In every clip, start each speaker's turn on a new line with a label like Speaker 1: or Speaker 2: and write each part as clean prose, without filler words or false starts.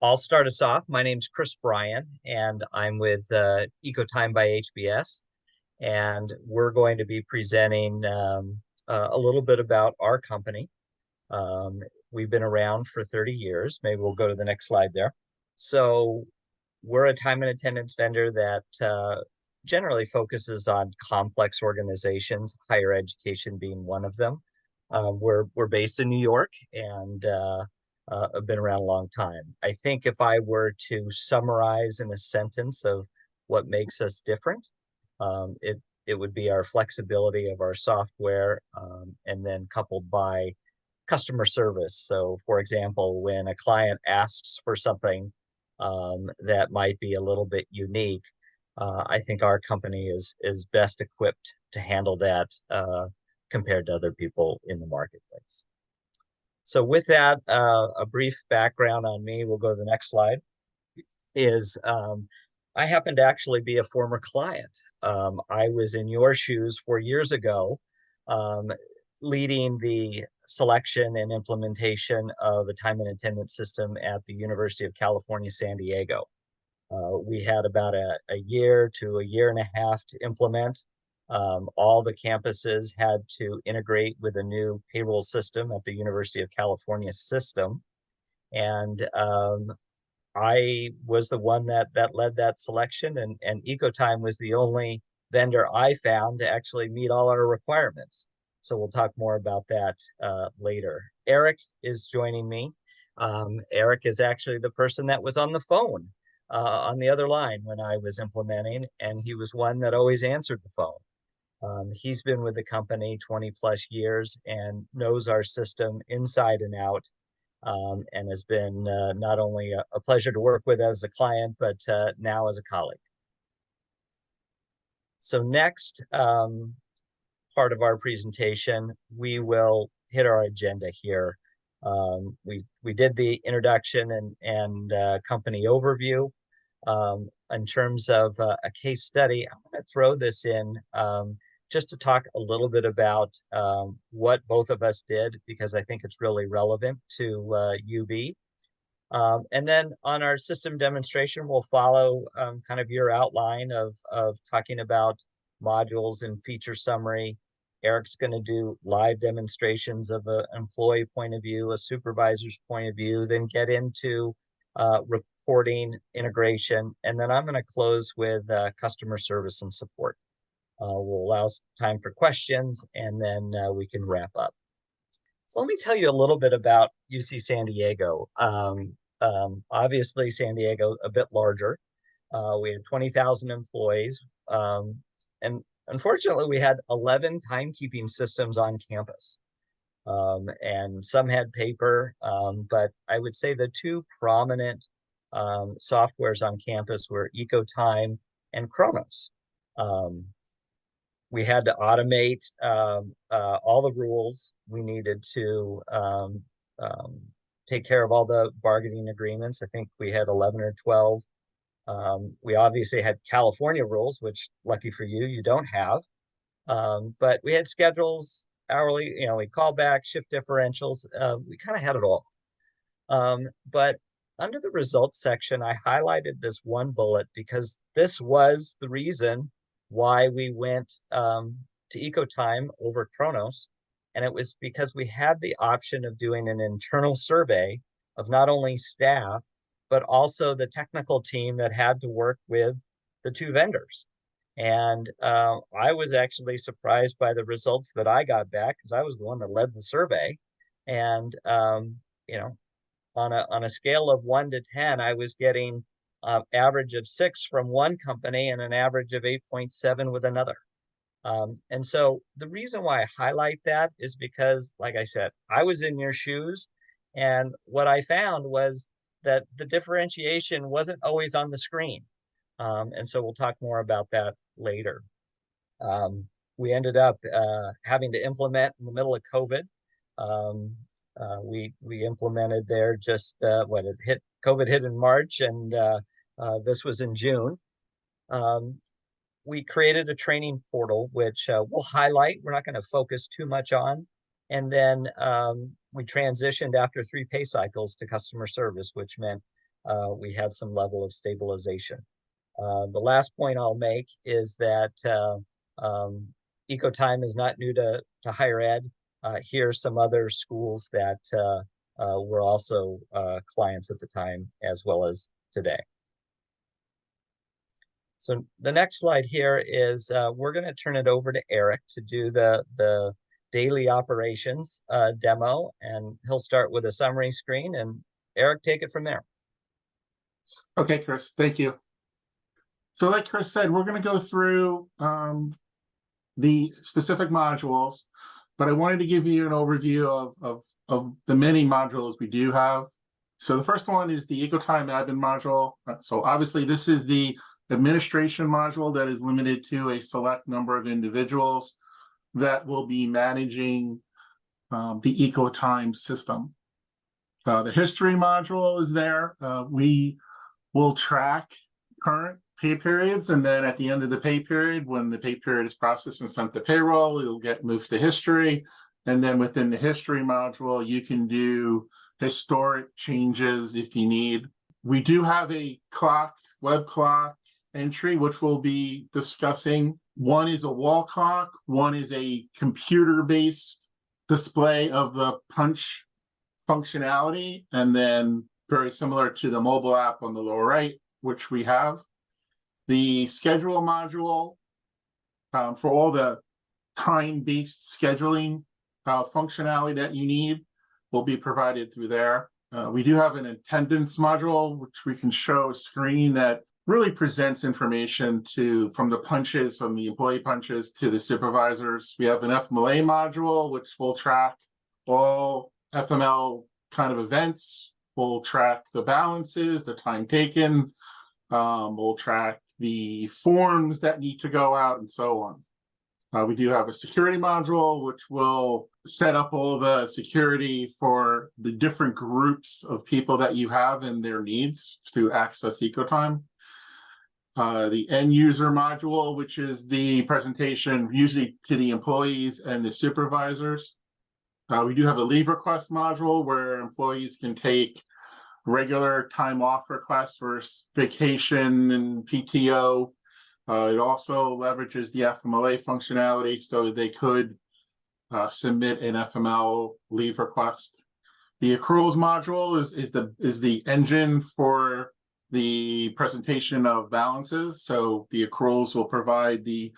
Speaker 1: I'll start us off. My name's Chris Bryan, and I'm with Ecotime by HBS, and we're going to be presenting a little bit about our company. Um, we've been around for 30 years. Maybe we'll go to the next slide there. So we're a time and attendance vendor that generally focuses on complex organizations, higher education being one of them. We're based in New York and have been around a long time. I think if I were to summarize in a sentence of what makes us different, it would be our flexibility of our software, and then coupled by customer service. So, for example, when a client asks for something that might be a little bit unique, I think our company is best equipped to handle that compared to other people in the marketplace. So, with that, a brief background on me. We'll go to the next slide. Is I happen to actually be a former client. I was in your shoes 4 years ago, um, leading the selection and implementation of a time and attendance system at the University of California, San Diego. We had about a year to a year and a half to implement. All the campuses had to integrate with a new payroll system at the University of California system. And I was the one that led that selection, and Ecotime was the only vendor I found to actually meet all our requirements. So we'll talk more about that later. Eric is joining me. Eric is actually the person that was on the phone on the other line when I was implementing, and he was one that always answered the phone. He's been with the company 20 plus years and knows our system inside and out, and has been not only a pleasure to work with as a client, but now as a colleague. So next part of our presentation, we will hit our agenda here. We did the introduction and company overview. In terms of a case study, I'm going to throw this in just to talk a little bit about what both of us did, because I think it's really relevant to UB. And then on our system demonstration, we'll follow kind of your outline of talking about modules and feature summary. Eric's going to do live demonstrations of an employee point of view, a supervisor's point of view, then get into reporting, integration, and then I'm going to close with customer service and support. We'll allow time for questions, and then we can wrap up. So let me tell you a little bit about UC San Diego. Obviously, San Diego a bit larger. We had 20,000 employees, and unfortunately, we had 11 timekeeping systems on campus, and some had paper. But I would say the two prominent softwares on campus were Ecotime and Kronos. We had to automate all the rules. We needed to take care of all the bargaining agreements. I think we had 11 or 12. We obviously had California rules, which lucky for you, you don't have. But we had schedules, hourly, we call back, shift differentials. We kind of had it all. But under the results section, I highlighted this one bullet because this was the reason why we went to Ecotime over Kronos. And it was because we had the option of doing an internal survey of not only staff, but also the technical team that had to work with the two vendors. And I was actually surprised by the results that I got back, because I was the one that led the survey. And, on a scale of 1 to 10, I was getting average of 6 from one company and an average of 8.7 with another. And so the reason why I highlight that is because, like I said, I was in your shoes, and what I found was that the differentiation wasn't always on the screen. And so we'll talk more about that later. We ended up having to implement in the middle of COVID. We implemented there just COVID hit in March, and this was in June. We created a training portal, which we'll highlight. We're not going to focus too much on. And then we transitioned after 3 pay cycles to customer service, which meant we had some level of stabilization. The last point I'll make is that Ecotime is not new to higher ed. Here are some other schools that were also clients at the time as well as today. So the next slide here is we're going to turn it over to Eric to do the daily operations demo, and he'll start with a summary screen, and Eric, take it from there.
Speaker 2: Okay, Chris, thank you. So like Chris said, we're going to go through the specific modules, but I wanted to give you an overview of the many modules we do have. So the first one is the Ecotime admin module. So obviously this is the administration module that is limited to a select number of individuals that will be managing the Ecotime system. The history module is there. We will track current pay periods, and then at the end of the pay period, when the pay period is processed and sent to payroll, it'll get moved to history. And then within the history module, you can do historic changes if you need. We do have a clock, web clock entry, which we'll be discussing. One is a wall clock, one is a computer-based display of the punch functionality, and then very similar to the mobile app on the lower right, which we have. The schedule module for all the time-based scheduling functionality that you need will be provided through there. We do have an attendance module, which we can show a screen that really presents information from the punches, from the employee punches to the supervisors. We have an FMLA module, which will track all FML kind of events. We'll track the balances, the time taken. We'll track the forms that need to go out and so on. We do have a security module, which will set up all the security for the different groups of people that you have and their needs to access Ecotime. The end user module, which is the presentation usually to the employees and the supervisors. We do have a leave request module where employees can take regular time off requests for vacation and PTO. It also leverages the FMLA functionality, so they could submit an FML leave request. The accruals module is the engine for the presentation of balances. So the accruals will provide the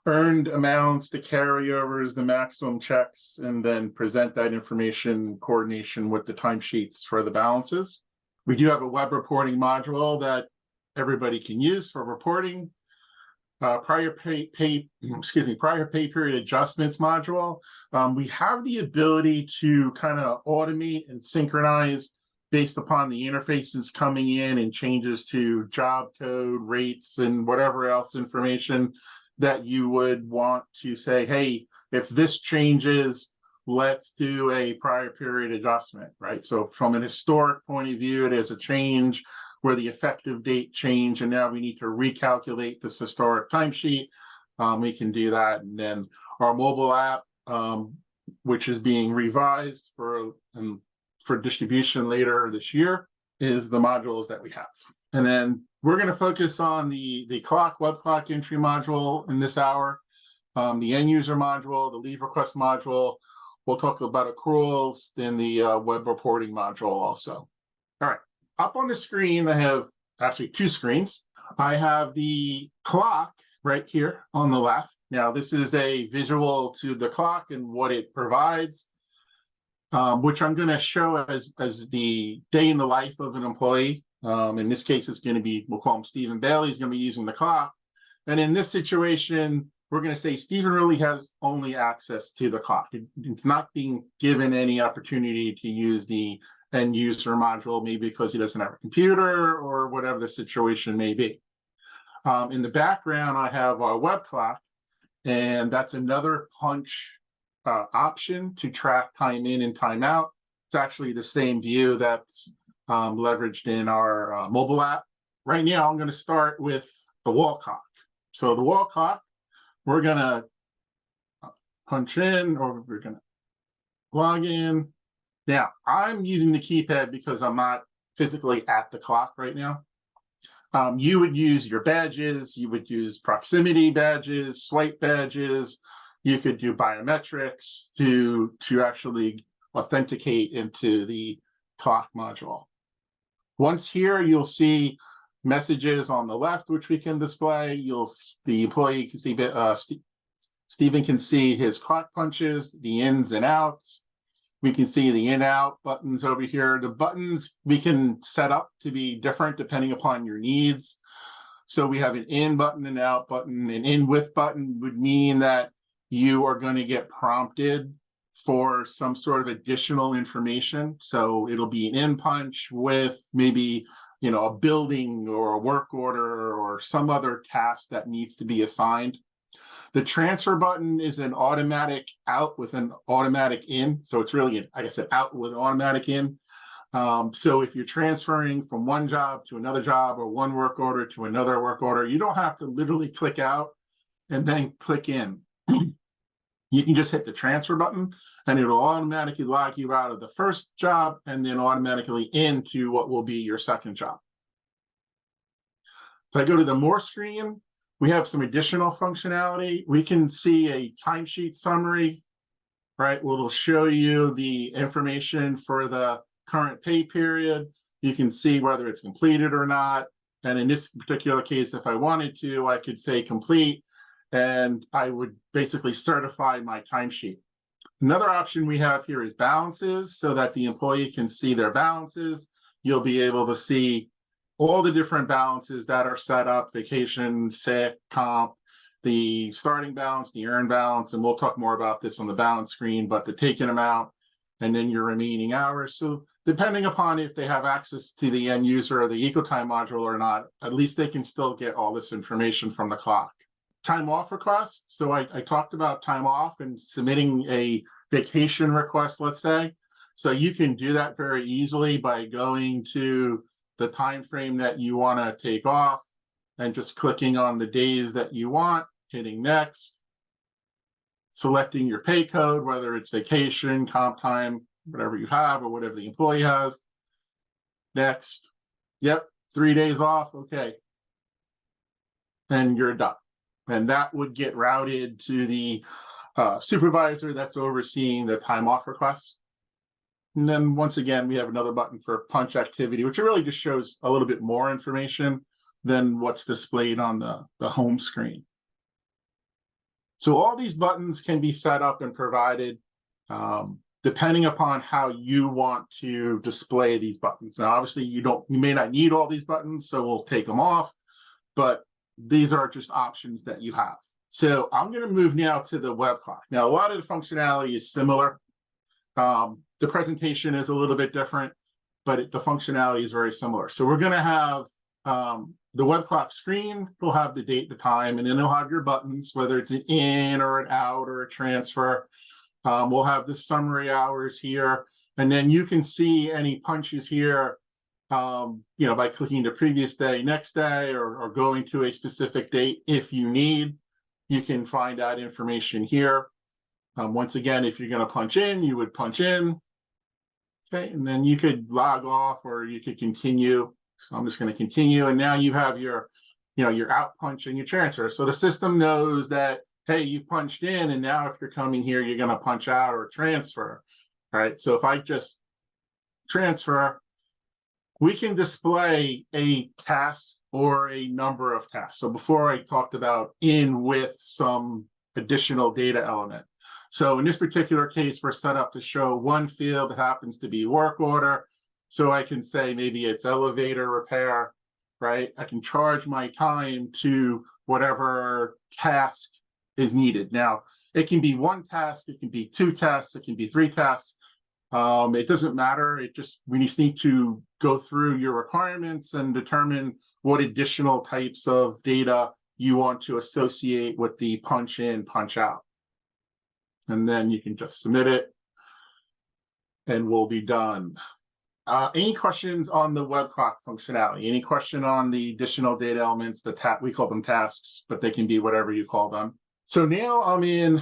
Speaker 2: earned amounts, the carryovers, the maximum checks, and then present that information in coordination with the timesheets for the balances. We do have a web reporting module that everybody can use for reporting. Prior pay period adjustments module. We have the ability to kind of automate and synchronize based upon the interfaces coming in and changes to job code, rates, and whatever else information that you would want to say, hey, if this changes, let's do a prior period adjustment, right? So from an historic point of view, there's a change where the effective date changed, and now we need to recalculate this historic timesheet. We can do that. And then our mobile app, which is being revised for distribution later this year, is the modules that we have. And then we're going to focus on the clock, web clock entry module in this hour, the end user module, the leave request module. We'll talk about accruals, then the web reporting module also. All right, up on the screen, I have actually two screens. I have the clock right here on the left. Now, this is a visual to the clock and what it provides, which I'm going to show as the day in the life of an employee. In this case, it's going to be, we'll call him Stephen Bailey. He's going to be using the clock. And in this situation, we're going to say Stephen really has only access to the clock. It's not being given any opportunity to use the end user module, maybe because he doesn't have a computer or whatever the situation may be. In the background, I have our web clock, and that's another punch option to track time in and time out. It's actually the same view that's leveraged in our mobile app. Right now, I'm going to start with the wall clock. So the wall clock, we're going to punch in, or we're going to log in. Now, I'm using the keypad because I'm not physically at the clock right now. You would use your badges, you would use proximity badges, swipe badges, you could do biometrics to actually authenticate into the clock module. Once here, you'll see messages on the left, which we can display. The employee can see, Stephen can see his clock punches, the ins and outs. We can see the in-out buttons over here. The buttons we can set up to be different depending upon your needs. So we have an in button, an out button. An in with button would mean that you are going to get prompted for some sort of additional information. So it'll be an in punch with maybe, you know, a building or a work order or some other task that needs to be assigned. The transfer button is an automatic out with an automatic in. So it's really, like I said, out with automatic in. So if you're transferring from one job to another job or one work order to another work order, you don't have to literally click out and then click in. You can just hit the transfer button and it'll automatically log you out of the first job and then automatically into what will be your second job. If I go to the more screen, we have some additional functionality. We can see a timesheet summary, right? It'll show you the information for the current pay period. You can see whether it's completed or not. And in this particular case, if I wanted to, I could say complete, and I would basically certify my timesheet. Another option we have here is balances, so that the employee can see their balances. You'll be able to see all the different balances that are set up: vacation, sick, comp, the starting balance, the earned balance, and we'll talk more about this on the balance screen, but the taken amount, and then your remaining hours. So depending upon if they have access to the end user or the Ecotime module or not, at least they can still get all this information from the clock. Time off requests. So I talked about time off and submitting a vacation request, let's say. So you can do that very easily by going to the time frame that you want to take off and just clicking on the days that you want, hitting next, selecting your pay code, whether it's vacation, comp time, whatever you have or whatever the employee has. Next. Yep, 3 days off. Okay. And you're done. And that would get routed to the supervisor that's overseeing the time off requests. And then once again, we have another button for punch activity, which really just shows a little bit more information than what's displayed on the home screen. So all these buttons can be set up and provided depending upon how you want to display these buttons. Now, obviously, you may not need all these buttons, so we'll take them off, but these are just options that you have. So I'm going to move now to the web clock. Now, a lot of the functionality is similar. The presentation is a little bit different, but the functionality is very similar. So we're going to have the web clock screen. We'll have the date, the time, and then it'll have your buttons, whether it's an in or an out or a transfer. We'll have the summary hours here, and then you can see any punches here, by clicking the previous day, next day, or going to a specific date if you need. You can find that information here. Once again, if you're going to punch in, you would punch in. Okay, and then you could log off or you could continue. So I'm just going to continue, and now you have your out punch and your transfer. So the system knows that, hey, you punched in, and now if you're coming here, you're going to punch out or transfer. All right, so if I just transfer, we can display a task or a number of tasks. So before I talked about in with some additional data element. So in this particular case, we're set up to show one field that happens to be work order. So I can say maybe it's elevator repair, right? I can charge my time to whatever task is needed. Now, it can be one task, it can be two tasks, it can be three tasks. It doesn't matter. We just need to go through your requirements and determine what additional types of data you want to associate with the punch in, punch out. And then you can just submit it and we'll be done. Any questions on the web clock functionality? Any question on the additional data elements, we call them tasks, but they can be whatever you call them. So now I'm in,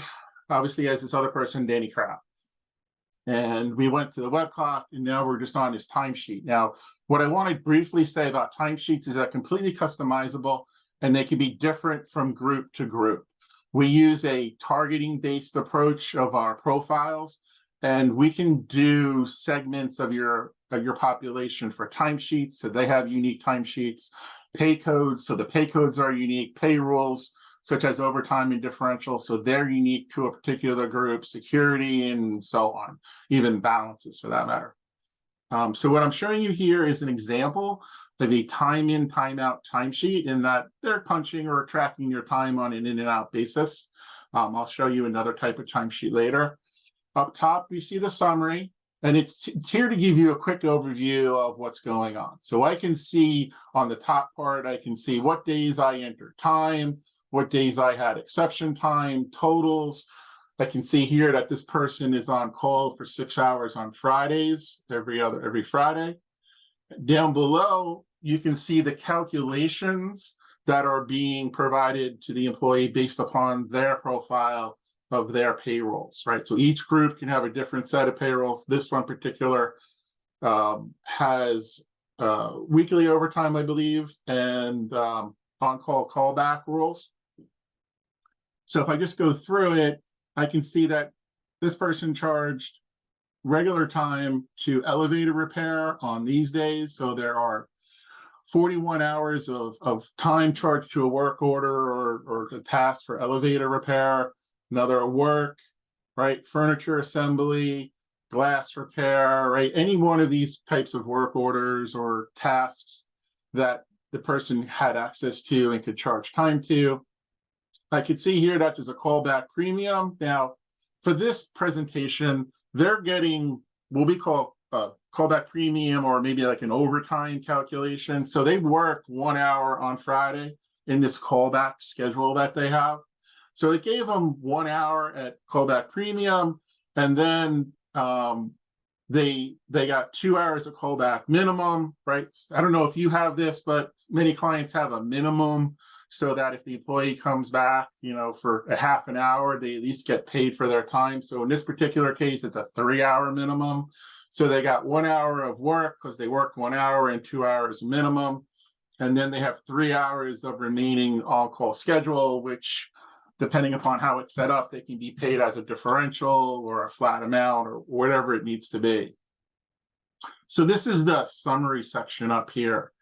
Speaker 2: obviously, as this other person, Danny Kraft. and we went to the web clock, and now we're just on this timesheet. Now, what I want to briefly say about timesheets is that completely customizable, and they can be different from group to group. We use a targeting-based approach of our profiles, and we can do segments of your population for timesheets, so they have unique timesheets, pay codes, so the pay codes are unique, pay rules, such as overtime and differential, so they're unique to a particular group, security, and so on, even balances for that matter. So what I'm showing you here is an example of a time in, time out timesheet, in that they're punching or tracking your time on an in and out basis. I'll show you another type of timesheet later. Up top, we see the summary, and it's here to give you a quick overview of what's going on. So I can see on the top part, I can see what days I entered time, what days I had exception time, totals. I can see here that this person is on call for 6 hours on Fridays, every Friday. Down below, you can see the calculations that are being provided to the employee based upon their profile of their payrolls, right? So each group can have a different set of payrolls. This one particular has weekly overtime, I believe, and on-call callback rules. So if I just go through it, I can see that this person charged regular time to elevator repair on these days. So there are 41 hours of time charged to a work order or a task for elevator repair, another work, right? Furniture assembly, glass repair, right? Any one of these types of work orders or tasks that the person had access to and could charge time to. I could see here that there's a callback premium. Now, for this presentation, they're getting what we call a callback premium, or maybe like an overtime calculation. So they work 1 hour on Friday in this callback schedule that they have. So it gave them 1 hour at callback premium, and then they got 2 hours of callback minimum, right? I don't know if you have this, but many clients have a minimum, so that if the employee comes back, for a half an hour, they at least get paid for their time. So in this particular case, it's a 3 hour minimum. So they got 1 hour of work because they worked 1 hour and 2 hours minimum. And then they have 3 hours of remaining on-call schedule, which, depending upon how it's set up, they can be paid as a differential or a flat amount or whatever it needs to be. So this is the summary section up here.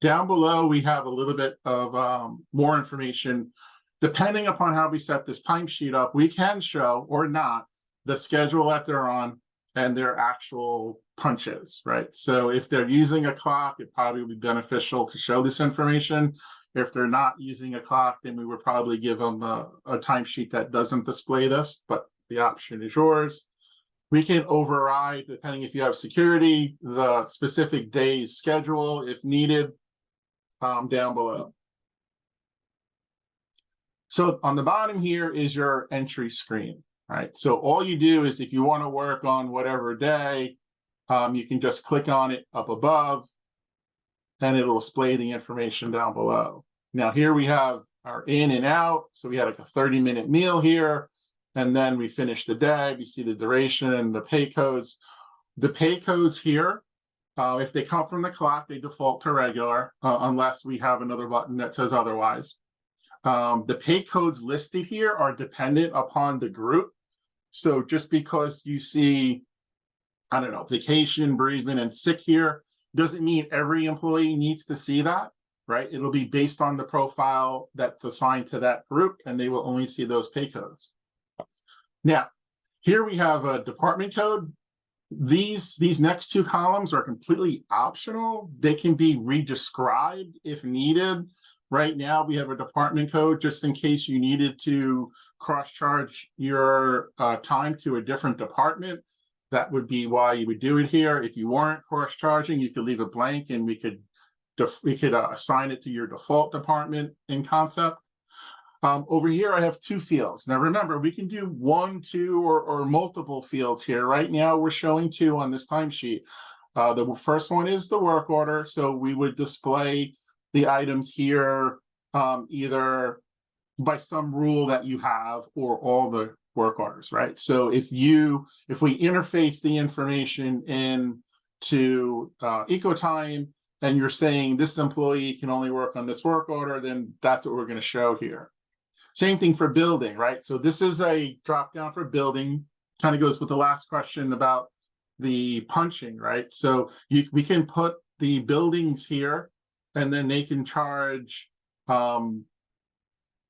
Speaker 2: Down below, we have a little bit of more information. Depending upon how we set this timesheet up, we can show or not the schedule that they're on and their actual punches, right? So if they're using a clock, it probably would be beneficial to show this information. If they're not using a clock, then we would probably give them a timesheet that doesn't display this, but the option is yours. We can override, depending if you have security, the specific day's schedule if needed. Down below. So on the bottom here is your entry screen, right? So all you do is, if you want to work on whatever day, you can just click on it up above, and it'll display the information down below. Now here we have our in and out. So we had like a 30-minute meal here, and then we finish the day. We see the duration and the pay codes. The pay codes here, if they come from the clock, they default to regular, unless we have another button that says otherwise. The pay codes listed here are dependent upon the group. So just because you see, I don't know, vacation, bereavement, and sick here, doesn't mean every employee needs to see that, right? It'll be based on the profile that's assigned to that group, and they will only see those pay codes. Now, here we have a department code. These next two columns are completely optional. They can be redescribed if needed. Right now, we have a department code just in case you needed to cross-charge your time to a different department. That would be why you would do it here. If you weren't cross-charging, you could leave it blank, and we could assign it to your default department in concept. Over here, I have two fields. Now, remember, we can do 1, 2, or multiple fields here. Right now, we're showing 2 on this timesheet. The first one is the work order. So we would display the items here either by some rule that you have, or all the work orders, right? So if we interface the information in to Ecotime, and you're saying this employee can only work on this work order, then that's what we're going to show here. Same thing for building, right? So this is a drop down for building, kind of goes with the last question about the punching, right? So we can put the buildings here, and then they can charge,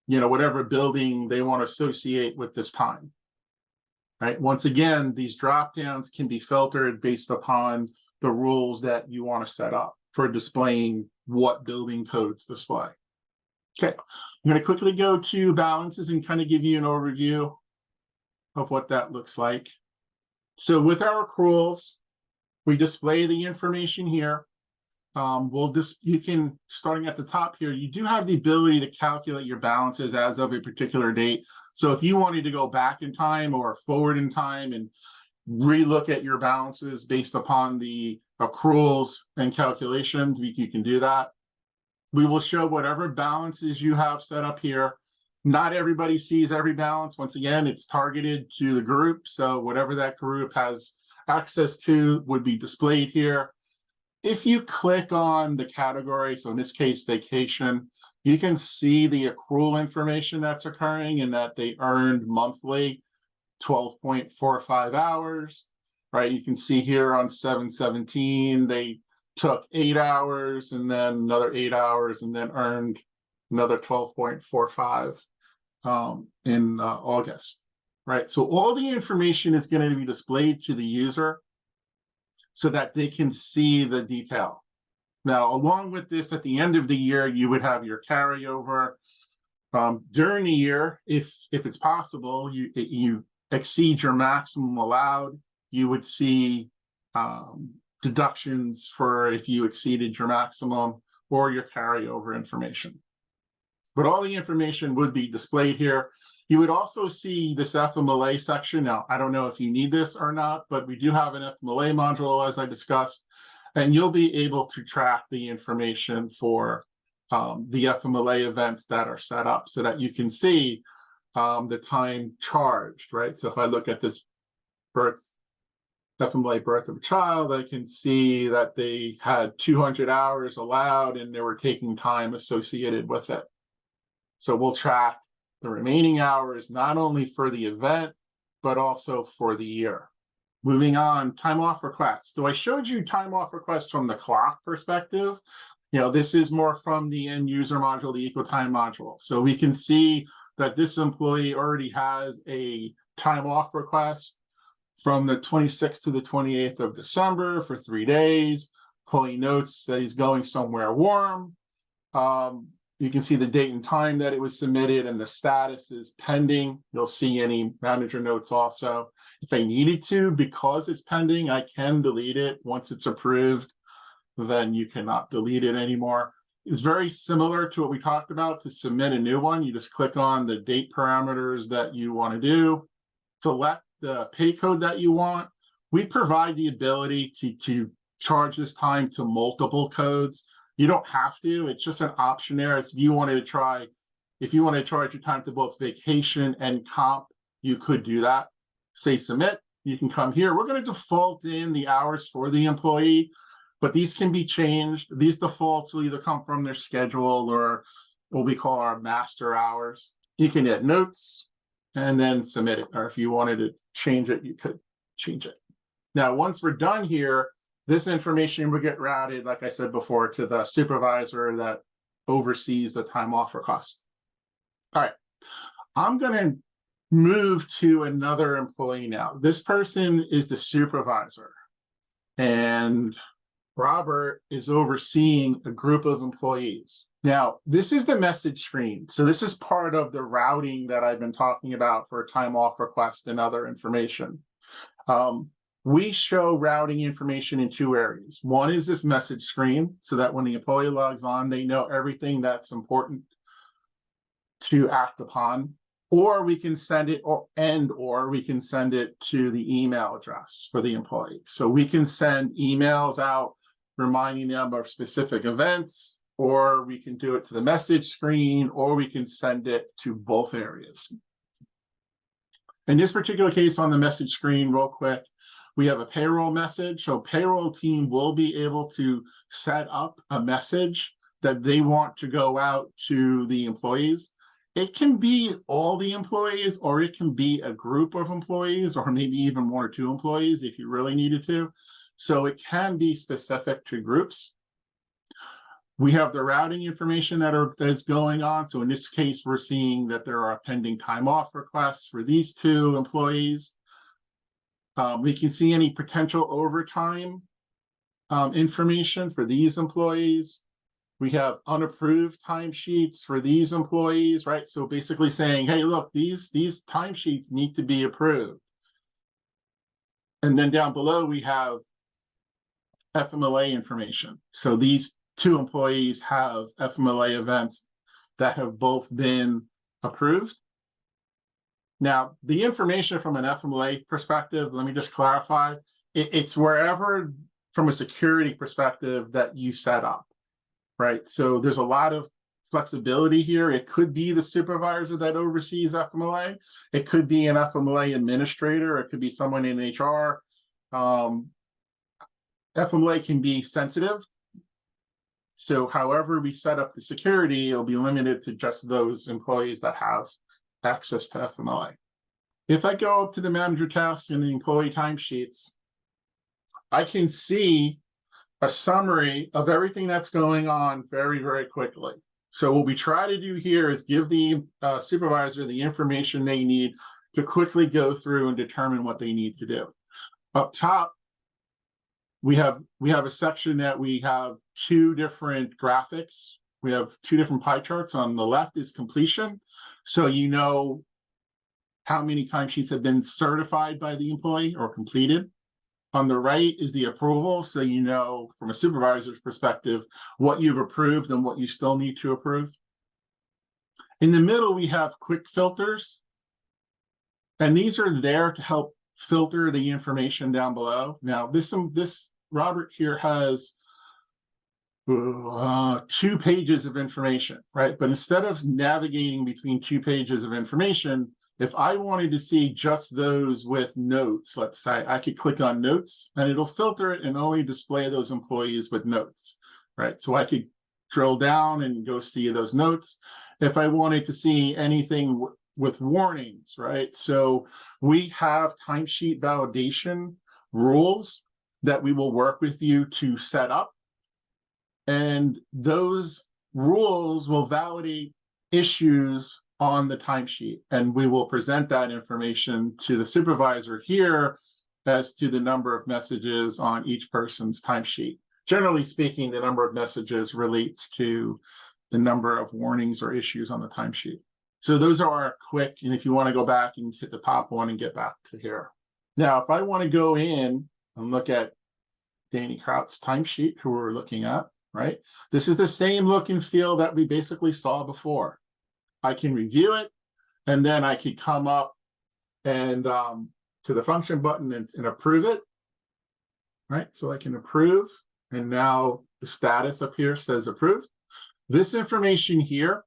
Speaker 2: whatever building they want to associate with this time, right? Once again, these drop downs can be filtered based upon the rules that you want to set up for displaying what building codes display. Okay, I'm going to quickly go to balances and kind of give you an overview of what that looks like. So with our accruals, we display the information here. You can, starting at the top here, you do have the ability to calculate your balances as of a particular date. So if you wanted to go back in time or forward in time and relook at your balances based upon the accruals and calculations, you can do that. We will show whatever balances you have set up here. Not everybody sees every balance. Once again, it's targeted to the group. So whatever that group has access to would be displayed here. If you click on the category, so in this case, vacation, you can see the accrual information that's occurring and that they earned monthly 12.45 hours, right? You can see here on 7/17, they took 8 hours and then another 8 hours and then earned another 12.45 in August, right? So all the information is going to be displayed to the user so that they can see the detail. Now, along with this, at the end of the year, you would have your carryover. During the year, if it's possible, you exceed your maximum allowed, you would see deductions for if you exceeded your maximum or your carryover information. But all the information would be displayed here. You would also see this FMLA section. Now, I don't know if you need this or not, but we do have an FMLA module, as I discussed, and you'll be able to track the information for the FMLA events that are set up so that you can see the time charged, right? So if I look at this FMLA birth of a child, I can see that they had 200 hours allowed and they were taking time associated with it. So we'll track the remaining hours, not only for the event, but also for the year. Moving on, time off requests. So I showed you time off requests from the clock perspective. This is more from the end user module, the Ecotime module. So we can see that this employee already has a time off request from the 26th to the 28th of December for 3 days. He notes that he's going somewhere warm. You can see the date and time that it was submitted and the status is pending. You'll see any manager notes also. If I needed to, because it's pending, I can delete it. Once it's approved, then you cannot delete it anymore. It's very similar to what we talked about. To submit a new one, you just click on the date parameters that you want to do, select the pay code that you want. We provide the ability to charge this time to multiple codes. You don't have to, it's just an option there. If you wanted to charge your time to both vacation and comp, you could do that. Say submit, you can come here. We're going to default in the hours for the employee, but these can be changed. These defaults will either come from their schedule or what we call our master hours. You can add notes and then submit it. Or if you wanted to change it, you could change it. Now, once we're done here, this information will get routed, like I said before, to the supervisor that oversees the time off request. All right, I'm going to move to another employee now. This person is the supervisor, and Robert is overseeing a group of employees. Now, this is the message screen. So this is part of the routing that I've been talking about for time off request and other information. We show routing information in two areas. One is this message screen, so that when the employee logs on, they know everything that's important to act upon, or we can send it or we can send it to the email address for the employee. So we can send emails out reminding them of specific events, or we can do it to the message screen, or we can send it to both areas. In this particular case on the message screen, real quick, we have a payroll message. So payroll team will be able to set up a message that they want to go out to the employees. It can be all the employees, or it can be a group of employees, or maybe even 1 or 2 employees if you really needed to. So it can be specific to groups. We have the routing information that's going on. So in this case, we're seeing that there are pending time off requests for these 2 employees. We can see any potential overtime information for these employees. We have unapproved timesheets for these employees, right? So basically saying, hey, look, these timesheets need to be approved. And then down below, we have FMLA information. So these 2 employees have FMLA events that have both been approved. Now, the information from an FMLA perspective, let me just clarify, it's wherever from a security perspective that you set up, right? So there's a lot of flexibility here. It could be the supervisor that oversees FMLA. It could be an FMLA administrator. It could be someone in HR. FMLA can be sensitive. So however we set up the security, it'll be limited to just those employees that have access to FMLA. If I go up to the manager tasks and the employee timesheets, I can see a summary of everything that's going on very, very quickly. So what we try to do here is give the supervisor the information they need to quickly go through and determine what they need to do. Up top, we have a section that we have 2 different graphics. We have 2 different pie charts. On the left is completion. So you know how many timesheets have been certified by the employee or completed. On the right is the approval. So you know from a supervisor's perspective what you've approved and what you still need to approve. In the middle, we have quick filters. And these are there to help filter the information down below. Now, this Robert here has 2 pages of information, right? But instead of navigating between 2 pages of information, if I wanted to see just those with notes, let's say, I could click on notes and it'll filter it and only display those employees with notes, right? So I could drill down and go see those notes. If I wanted to see anything with warnings, right? So we have timesheet validation rules that we will work with you to set up. And those rules will validate issues on the timesheet. And we will present that information to the supervisor here as to the number of messages on each person's timesheet. Generally speaking, the number of messages relates to the number of warnings or issues on the timesheet. So those are our quick, and if you want to go back and hit the top one and get back to here. Now, if I want to go in and look at Danny Kraut's timesheet, who we're looking at, right? This is the same look and feel that we basically saw before. I can review it, and then I could come up and to the function button and approve it, right? So I can approve, and now the status up here says approved. This information here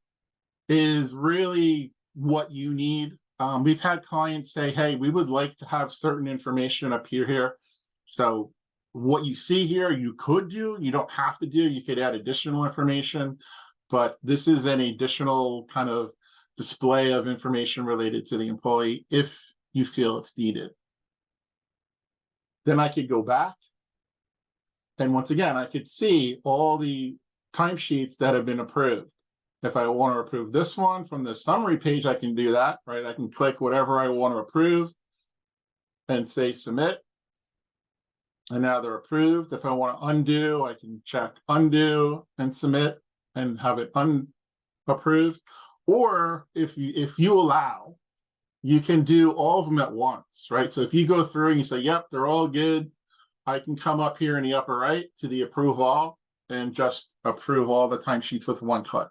Speaker 2: is really what you need. We've had clients say, hey, we would like to have certain information up here. So what you see here, you could do, you don't have to do, you could add additional information, but this is an additional kind of display of information related to the employee if you feel it's needed. Then I could go back, and once again, I could see all the timesheets that have been approved. If I want to approve this one from the summary page, I can do that, right? I can click whatever I want to approve and say submit. And now they're approved. If I want to undo, I can check undo and submit and have it unapproved. Or if you allow, you can do all of them at once, right? So if you go through and you say, yep, they're all good, I can come up here in the upper right to the approve all and just approve all the timesheets with one click.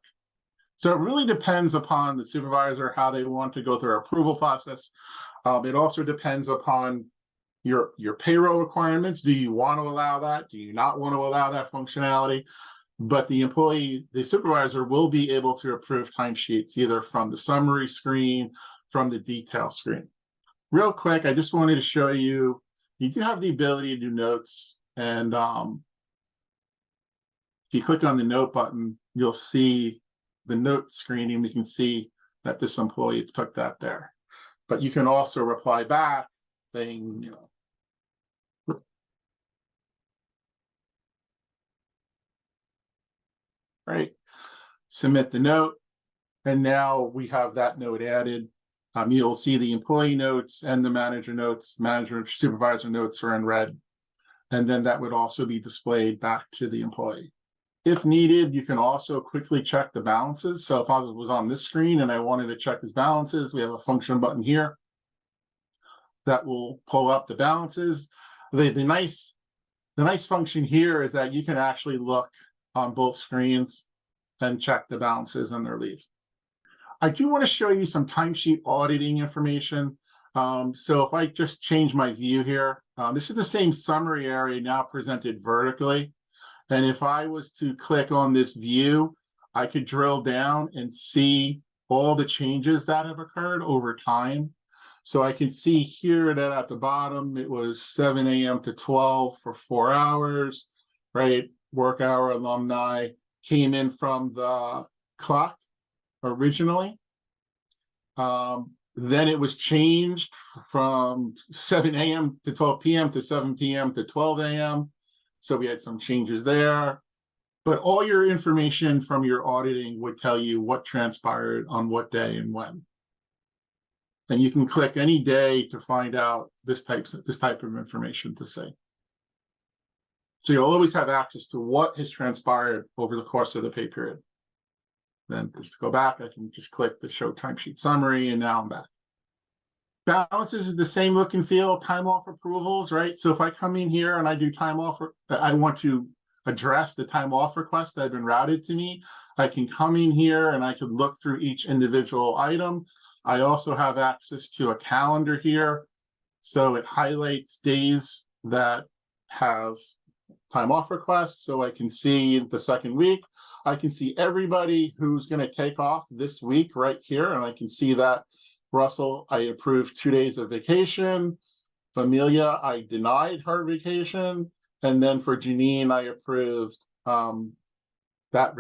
Speaker 2: So it really depends upon the supervisor, how they want to go through our approval process. It also depends upon your payroll requirements. Do you want to allow that? Do you not want to allow that functionality? But the supervisor will be able to approve timesheets either from the summary screen, from the detail screen. real quick, I just wanted to show you, you do have the ability to do notes. And if you click on the note button, you'll see the note screen, and you can see that this employee took that there. But you can also reply back saying, right, submit the note. And now we have that note added. You'll see the employee notes and the manager notes. Manager supervisor notes are in red. And then that would also be displayed back to the employee. If needed, you can also quickly check the balances. So if I was on this screen and I wanted to check his balances, we have a function button here that will pull up the balances. The nice function here is that you can actually look on both screens and check the balances and their leave. I do want to show you some timesheet auditing information. So if I just change my view here, this is the same summary area now presented vertically. And if I was to click on this view, I could drill down and see all the changes that have occurred over time. So I can see here that at the bottom, it was 7 a.m. to 12 for 4 hours, right? Work hour alumni came in from the clock originally. Then it was changed from 7 a.m. to 12 p.m. to 7 p.m. to 12 a.m. So we had some changes there. But all your information from your auditing would tell you what transpired on what day and when. And you can click any day to find out this type of information to see. So you'll always have access to what has transpired over the course of the pay period. Then just to go back, I can just click the show timesheet summary, and now I'm back. Balances is the same look and feel, time off approvals, right? So if I come in here and I do time off, I want to address the time off request that have been routed to me, I can come in here and I could look through each individual item. I also have access to a calendar here. So it highlights days that have time off requests. So I can see the second week. I can see everybody who's going to take off this week right here. And I can see that Russell, I approved 2 days of vacation. Familia, I denied her vacation. And then for Janine, I approved that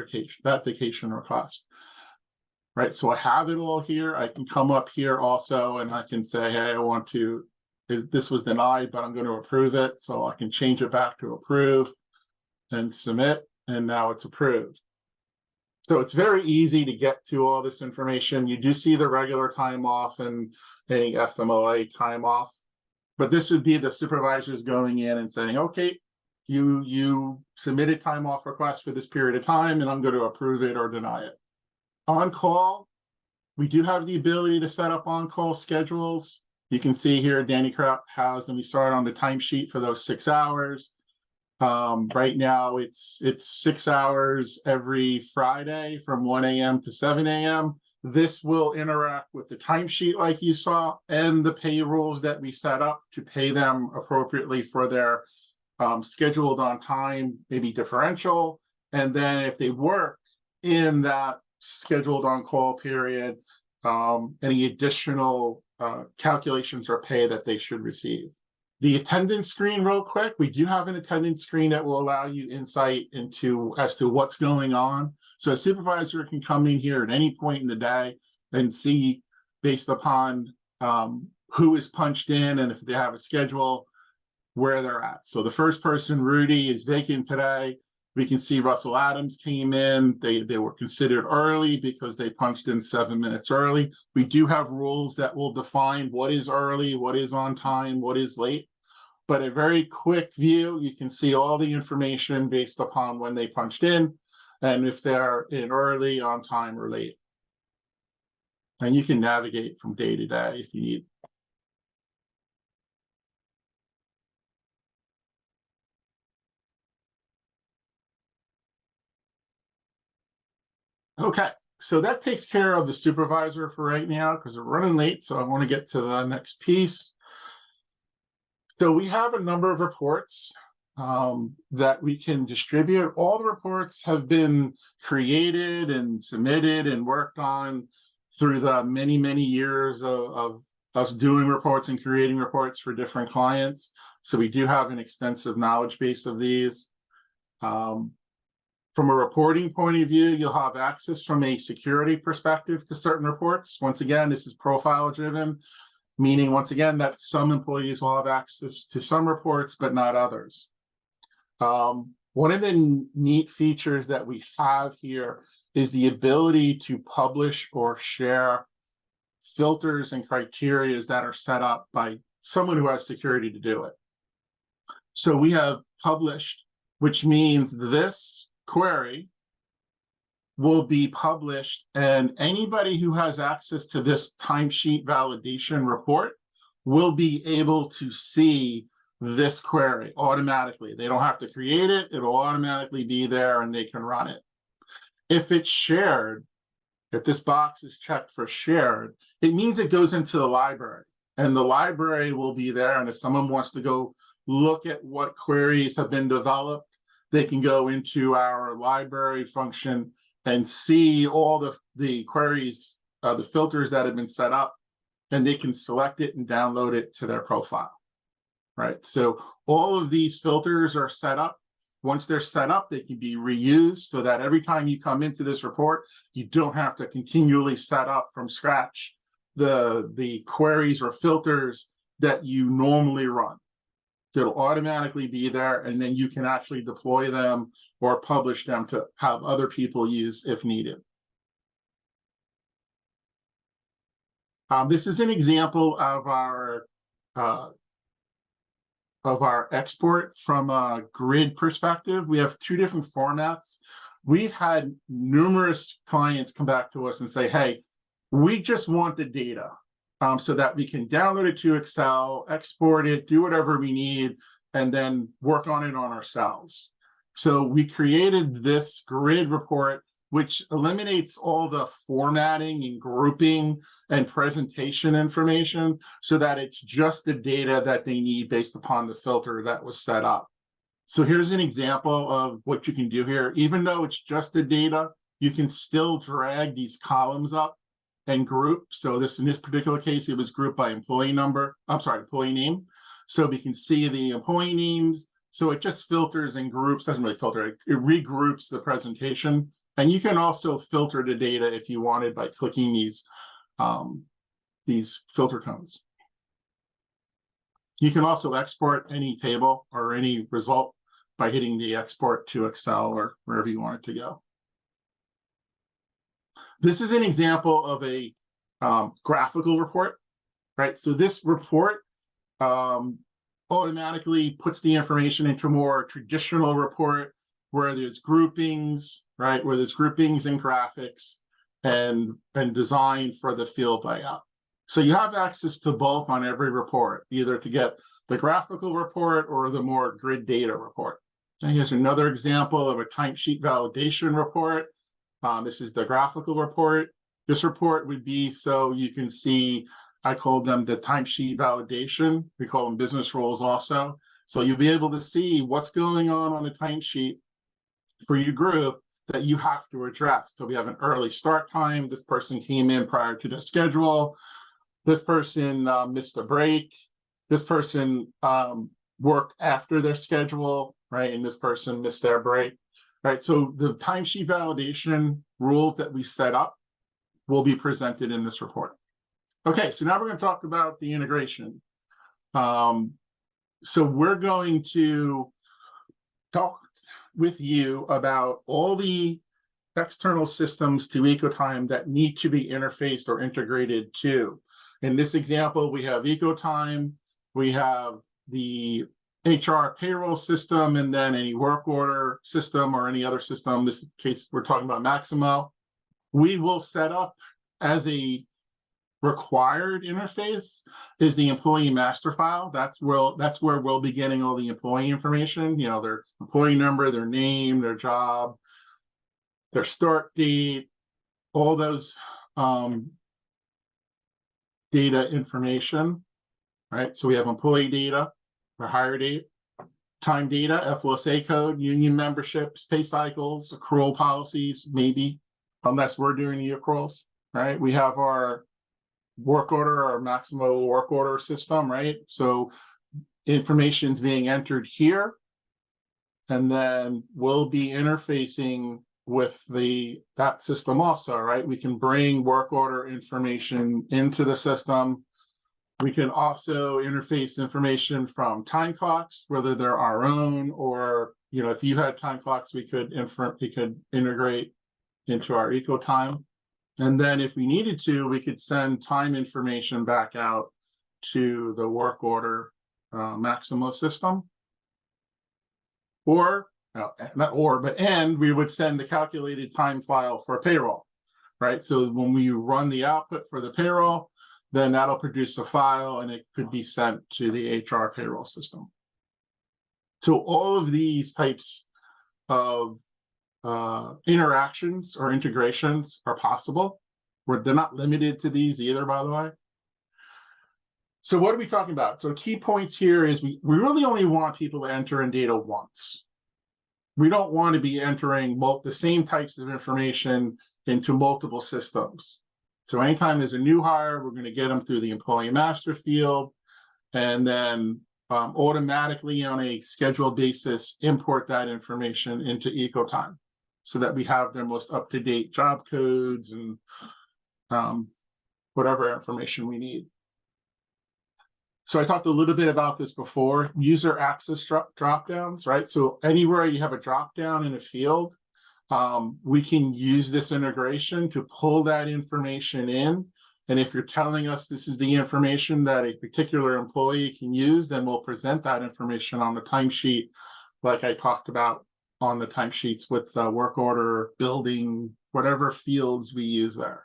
Speaker 2: vacation request. Right, so I have it all here. I can come up here also and I can say, hey, I want to, this was denied, but I'm going to approve it. So I can change it back to approve and submit, and now it's approved. So it's very easy to get to all this information. You do see the regular time off and any FMLA time off, but this would be the supervisors going in and saying, okay, you submitted time off request for this period of time, and I'm going to approve it or deny it. On call, we do have the ability to set up on-call schedules. You can see here, Danny Kraut has, and we start on the timesheet for those 6 hours. Right now, it's 6 hours every Friday from 1 a.m. to 7 a.m. This will interact with the timesheet like you saw and the pay rules that we set up to pay them appropriately for their scheduled on time, maybe differential. And then if they work in that scheduled on call period, any additional calculations or pay that they should receive. The attendance screen, real quick, we do have an attendance screen that will allow you insight into as to what's going on. So a supervisor can come in here at any point in the day and see, based upon who is punched in and if they have a schedule, where they're at. So the first person, Rudy, is vacant today. We can see Russell Adams came in. They were considered early because they punched in 7 minutes early. We do have rules that will define what is early, what is on time, what is late. But a very quick view, you can see all the information based upon when they punched in and if they're in early, on time, or late. And you can navigate from day to day if you need. Okay, so that takes care of the supervisor for right now because we're running late. So I want to get to the next piece. So we have a number of reports that we can distribute. All the reports have been created and submitted and worked on through the many, many years of us doing reports and creating reports for different clients. So we do have an extensive knowledge base of these. From a reporting point of view, you'll have access from a security perspective to certain reports. Once again, this is profile driven, meaning once again that some employees will have access to some reports, but not others. One of the neat features that we have here is the ability to publish or share filters and criteria that are set up by someone who has security to do it. So we have published, which means this query will be published, and anybody who has access to this timesheet validation report will be able to see this query automatically. They don't have to create it. It'll automatically be there and they can run it. If it's shared, if this box is checked for shared, it means it goes into the library, and the library will be there. And if someone wants to go look at what queries have been developed, they can go into our library function and see all the queries, the filters that have been set up, and they can select it and download it to their profile, right? So all of these filters are set up. Once they're set up, they can be reused so that every time you come into this report, you don't have to continually set up from scratch the queries or filters that you normally run. It'll automatically be there, and then you can actually deploy them or publish them to have other people use if needed. This is an example of our export from a grid perspective. We have two different formats. We've had numerous clients come back to us and say, hey, we just want the data. So that we can download it to Excel, export it, do whatever we need, and then work on it on ourselves. So we created this grid report, which eliminates all the formatting and grouping and presentation information so that it's just the data that they need based upon the filter that was set up. So here's an example of what you can do here. Even though it's just the data, you can still drag these columns up and group. So in this particular case, it was grouped by employee name. So we can see the employee names. So it just filters and groups, doesn't really filter, it regroups the presentation. And you can also filter the data if you wanted by clicking these filter tones. You can also export any table or any result by hitting the export to Excel or wherever you want it to go. This is an example of a graphical report, right? So this report automatically puts the information into a more traditional report where there's groupings, right? Where there's groupings and graphics and design for the field layout. So you have access to both on every report, either to get the graphical report or the more grid data report. And here's another example of a timesheet validation report. This is the graphical report. This report would be so you can see, I call them the timesheet validation. We call them business rules also. So you'll be able to see what's going on the timesheet for your group that you have to address. So we have an early start time. This person came in prior to the schedule. This person missed a break. This person worked after their schedule, right? And this person missed their break. Right, so the timesheet validation rules that we set up will be presented in this report. Okay, so now we're going to talk about the integration. So we're going to talk with you about all the external systems to Ecotime that need to be interfaced or integrated to. In this example, we have Ecotime, we have the HR payroll system, and then any work order system or any other system. In this case, we're talking about Maximo. We will set up as a required interface is the employee master file. That's where we'll be getting all the employee information, you know, their employee number, their name, their job, their start date, all those data information, right? So we have employee data, our hire date, time data, FLSA code, union memberships, pay cycles, accrual policies, maybe, unless we're doing the accruals, right? We have our work order or Maximo work order system, right? So information's being entered here, and then we'll be interfacing with that system also, right? We can bring work order information into the system. We can also interface information from time clocks, whether they're our own or, if you had time clocks, we could integrate into our Ecotime. And then if we needed to, we could send time information back out to the work order Maximo system. Or, not or, but and we would send the calculated time file for payroll, right? So when we run the output for the payroll, then that'll produce a file and it could be sent to the HR payroll system. So all of these types of interactions or integrations are possible. They're not limited to these either, by the way. So what are we talking about? So key points here is we really only want people to enter in data once. We don't want to be entering the same types of information into multiple systems. So anytime there's a new hire, we're going to get them through the employee master field, and then automatically on a scheduled basis, import that information into Ecotime so that we have their most up-to-date job codes and whatever information we need. So I talked a little bit about this before, user access drop-downs, right? So anywhere you have a drop-down in a field, we can use this integration to pull that information in. And if you're telling us this is the information that a particular employee can use, then we'll present that information on the timesheet, like I talked about on the timesheets with work order, building, whatever fields we use there.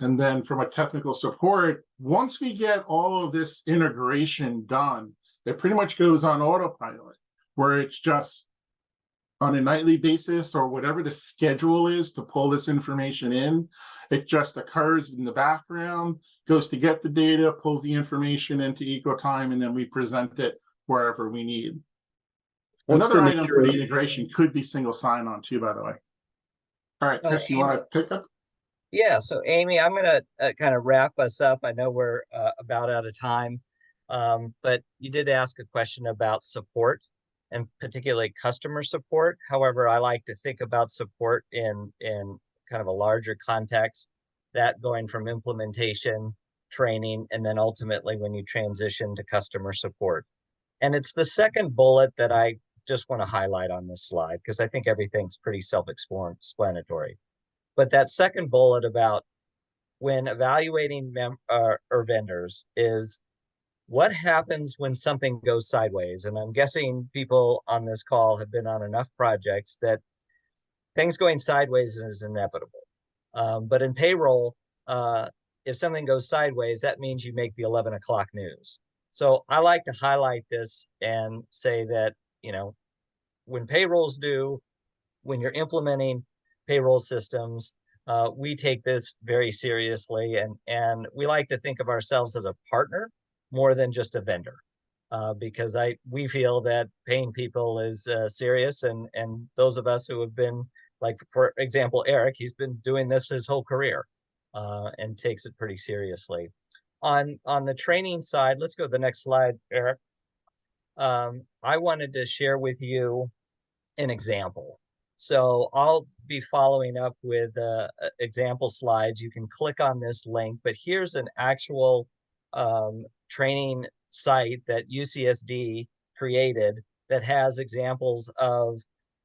Speaker 2: And then from a technical support, once we get all of this integration done, it pretty much goes on autopilot, where it's just on a nightly basis or whatever the schedule is to pull this information in. It just occurs in the background, goes to get the data, pulls the information into Ecotime, and then we present it wherever we need. Another item for the integration could be single sign-on too, by the way. All right, Chris, you want to pick up?
Speaker 1: Yeah, so Amy, I'm going to kind of wrap us up. I know we're about out of time, but you did ask a question about support and particularly customer support. However, I like to think about support in kind of a larger context, that going from implementation, training, and then ultimately when you transition to customer support. And it's the second bullet that I just want to highlight on this slide because I think everything's pretty self-explanatory. But that second bullet about when evaluating or vendors is what happens when something goes sideways. And I'm guessing people on this call have been on enough projects that things going sideways is inevitable. But in payroll, if something goes sideways, that means you make the 11 o'clock news. So I like to highlight this and say that, when payrolls due, when you're implementing payroll systems, we take this very seriously, and we like to think of ourselves as a partner more than just a vendor, because we feel that paying people is serious, and those of us who have been, like for example, Eric, he's been doing this his whole career, and takes it pretty seriously. On the training side, let's go to the next slide, Eric. I wanted to share with you an example. So I'll be following up with example slides. You can click on this link, but here's an actual training site that UCSD created that has examples of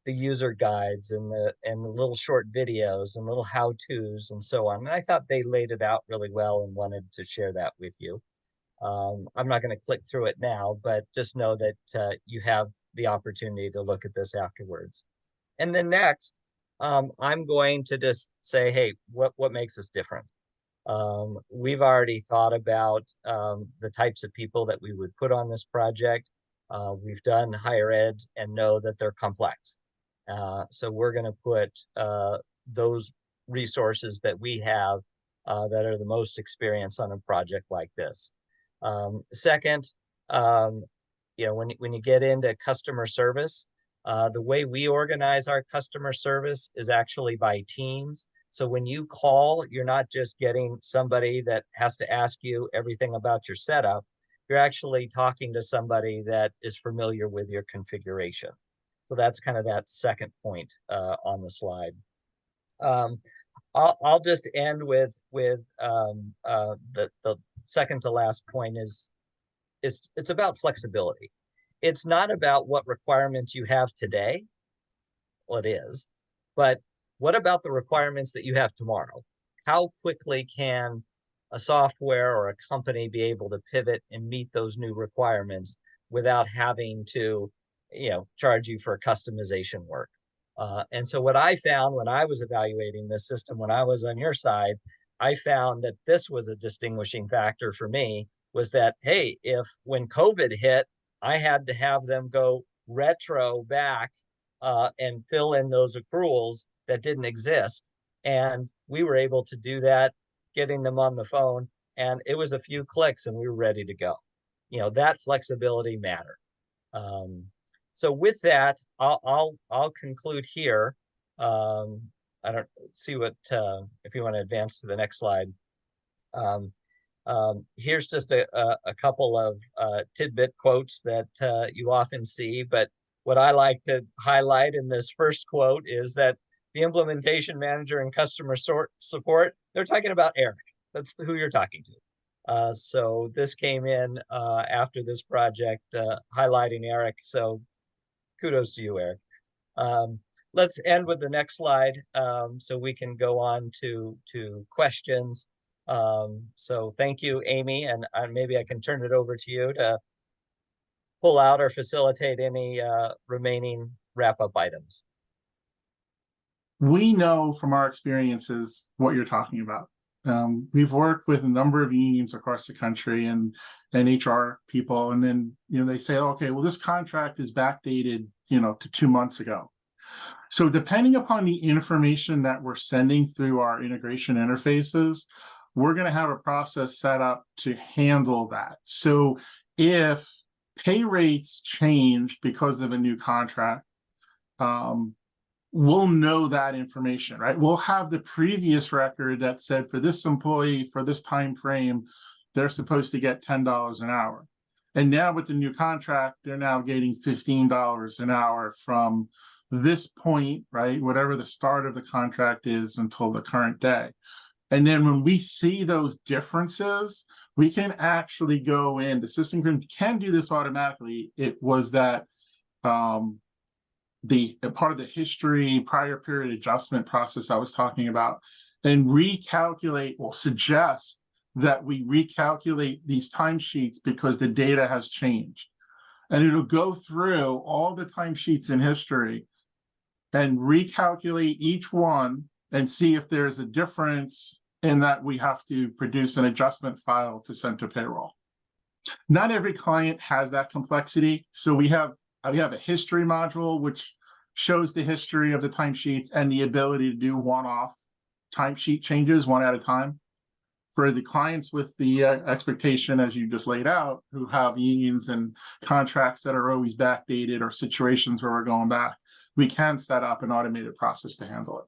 Speaker 1: the user guides and the little short videos and little how-tos and so on. And I thought they laid it out really well and wanted to share that with you. I'm not going to click through it now, but just know that you have the opportunity to look at this afterwards. And then next, I'm going to just say, hey, what makes us different? We've already thought about the types of people that we would put on this project. We've done higher ed and know that they're complex. So we're going to put those resources that we have that are the most experienced on a project like this. Second, when you get into customer service, the way we organize our customer service is actually by teams. So when you call, you're not just getting somebody that has to ask you everything about your setup. You're actually talking to somebody that is familiar with your configuration. So that's kind of that second point on the slide. I'll just end with the second to last point is it's about flexibility. It's not about what requirements you have today. Well, it is, but what about the requirements that you have tomorrow? How quickly can a software or a company be able to pivot and meet those new requirements without having to, charge you for customization work? And so what I found when I was evaluating this system, when I was on your side, I found that this was a distinguishing factor for me was that, hey, if when COVID hit, I had to have them go retro back and fill in those accruals that didn't exist. And we were able to do that, getting them on the phone. And it was a few clicks and we were ready to go. That flexibility mattered. So with that, I'll conclude here. I don't see what if you want to advance to the next slide. Here's just a couple of tidbit quotes that you often see, but what I like to highlight in this first quote is that the implementation manager and customer support, they're talking about Eric. That's who you're talking to. So this came in after this project, highlighting Eric. So kudos to you, Eric. Let's end with the next slide so we can go on to questions. So thank you, Amy, and maybe I can turn it over to you to pull out or facilitate any remaining wrap-up items.
Speaker 2: We know from our experiences what you're talking about. We've worked with a number of unions across the country and HR people, and then they say, okay, well, this contract is backdated, to 2 months ago. So depending upon the information that we're sending through our integration interfaces, we're going to have a process set up to handle that. So if pay rates change because of a new contract, we'll know that information, right? We'll have the previous record that said for this employee, for this time frame, they're supposed to get $10 an hour. And now with the new contract, they're now getting $15 an hour from this point, right? Whatever the start of the contract is until the current day. And then when we see those differences, we can actually go in. The system can do this automatically. It was that the part of the history prior period adjustment process I was talking about, and recalculate or suggest that we recalculate these timesheets because the data has changed. And it'll go through all the timesheets in history and recalculate each one and see if there's a difference in that we have to produce an adjustment file to send to payroll. Not every client has that complexity. So we have a history module, which shows the history of the timesheets and the ability to do one-off timesheet changes one at a time. For the clients with the expectation, as you just laid out, who have unions and contracts that are always backdated or situations where we're going back, we can set up an automated process to handle it.